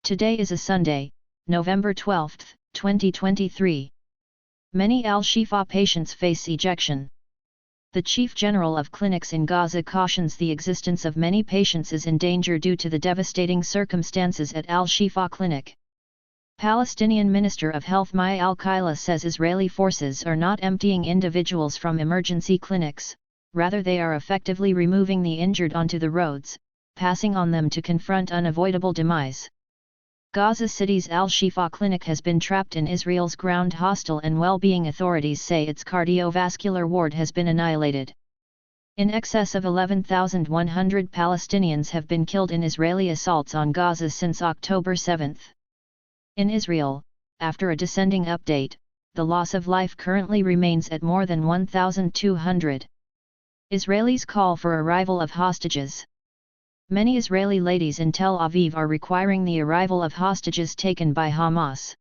Today is a Sunday, November 12, 2023. Many al-Shifa patients face ejection. The Chief General of Clinics in Gaza cautions the existence of many patients is in danger due to the devastating circumstances at al-Shifa clinic. Palestinian Minister of Health al-Kaila says Israeli forces are not emptying individuals from emergency clinics, rather they are effectively removing the injured onto the roads, passing on them to confront unavoidable demise. Gaza City's al-Shifa clinic has been trapped in Israel's ground hostile and wellbeing authorities say its cardiovascular ward has been annihilated. In excess of 11,100 Palestinians have been killed in Israeli assaults on Gaza since October 7. In Israel, after a descending update, the loss of life currently remains at more than 1,200. Israelis call for arrival of hostages. Many Israeli ladies in Tel Aviv are requiring the arrival of hostages taken by Hamas.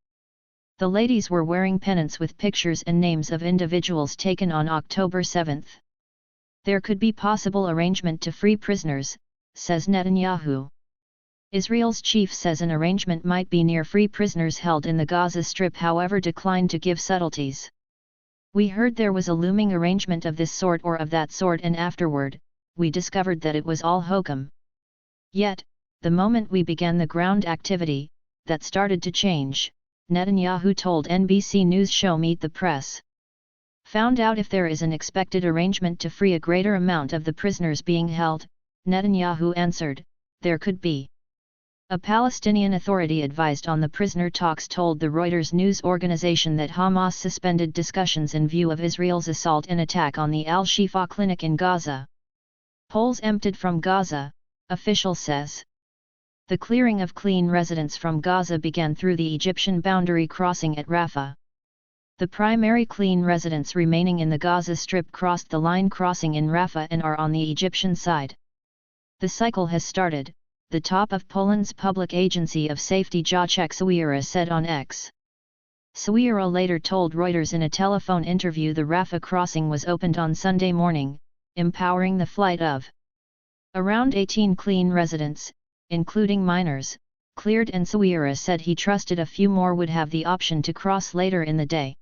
The ladies were wearing pennants with pictures and names of individuals taken on October 7. There could be possible arrangement to free prisoners, says Netanyahu. Israel's chief says an arrangement might be near free prisoners held in the Gaza Strip, however declined to give subtleties. We heard there was a looming arrangement of this sort or of that sort, and afterward, we discovered that it was all hokum. Yet, the moment we began the ground activity, that started to change, Netanyahu told NBC News show Meet the Press. Found out if there is an expected arrangement to free a greater amount of the prisoners being held, Netanyahu answered, there could be. A Palestinian authority advised on the prisoner talks told the Reuters news organization that Hamas suspended discussions in view of Israel's assault and attack on the al-Shifa clinic in Gaza. Poles emptied from Gaza, official says. The clearing of clean residents from Gaza began through the Egyptian boundary crossing at Rafah. The primary clean residents remaining in the Gaza Strip crossed the line crossing in Rafah and are on the Egyptian side. The cycle has started, the top of Poland's public agency of safety Jacek Sawira said on X. Sawira later told Reuters in a telephone interview the Rafah crossing was opened on Sunday morning, empowering the flight of around 18 clean residents, including minors, cleared, and Sawira said he trusted a few more would have the option to cross later in the day.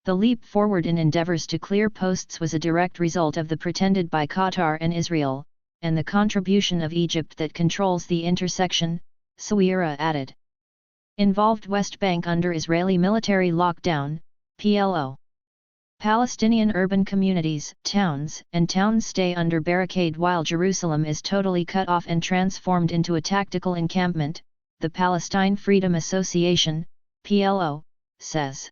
The leap forward in endeavors to clear posts was a direct result of the pretended by Qatar and Israel, and the contribution of Egypt that controls the intersection, Sawira added. Involved West Bank under Israeli military lockdown, PLO. Palestinian urban communities, towns, and towns stay under barricade while Jerusalem is totally cut off and transformed into a tactical encampment, the Palestine Freedom Association, PLO, says.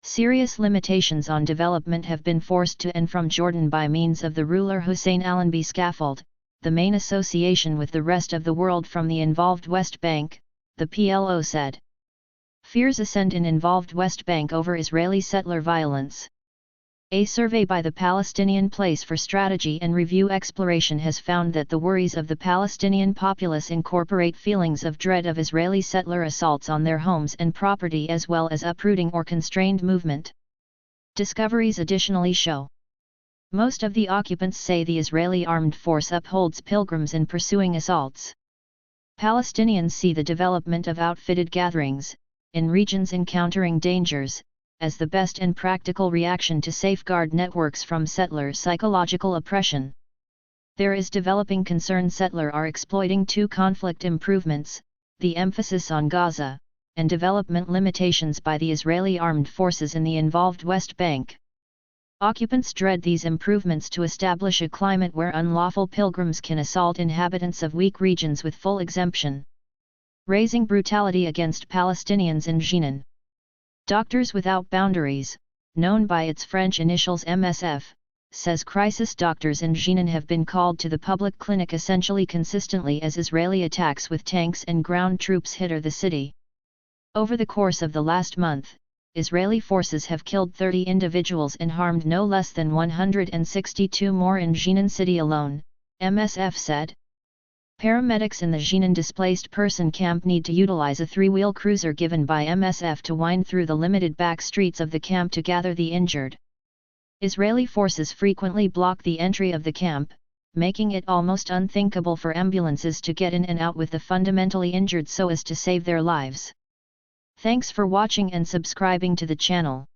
Serious limitations on development have been forced to and from Jordan by means of the ruler Hussein Allenby scaffold, the main association with the rest of the world from the involved West Bank, the PLO said. Fears ascend in involved West Bank over Israeli settler violence. A survey by the Palestinian Place for Strategy and Review Exploration has found that the worries of the Palestinian populace incorporate feelings of dread of Israeli settler assaults on their homes and property as well as uprooting or constrained movement. Discoveries additionally show. Most of the occupants say the Israeli armed force upholds pilgrims in pursuing assaults. Palestinians see the development of outfitted gatherings, in regions encountering dangers, as the best and practical reaction to safeguard networks from settler psychological oppression. There is developing concern settler are exploiting two conflict improvements, the emphasis on Gaza, and development limitations by the Israeli armed forces in the involved West Bank. Occupants dread these improvements to establish a climate where unlawful pilgrims can assault inhabitants of weak regions with full exemption. Raising brutality against Palestinians in Jenin. Doctors Without Boundaries, known by its French initials MSF, says crisis doctors in Jenin have been called to the public clinic essentially consistently as Israeli attacks with tanks and ground troops hit the city. Over the course of the last month, Israeli forces have killed 30 individuals and harmed no less than 162 more in Jenin city alone, MSF said. Paramedics in the Jenin displaced person camp need to utilize a three-wheel cruiser given by MSF to wind through the limited back streets of the camp to gather the injured. Israeli forces frequently block the entry of the camp, making it almost unthinkable for ambulances to get in and out with the fundamentally injured so as to save their lives. Thanks for watching and subscribing to the channel.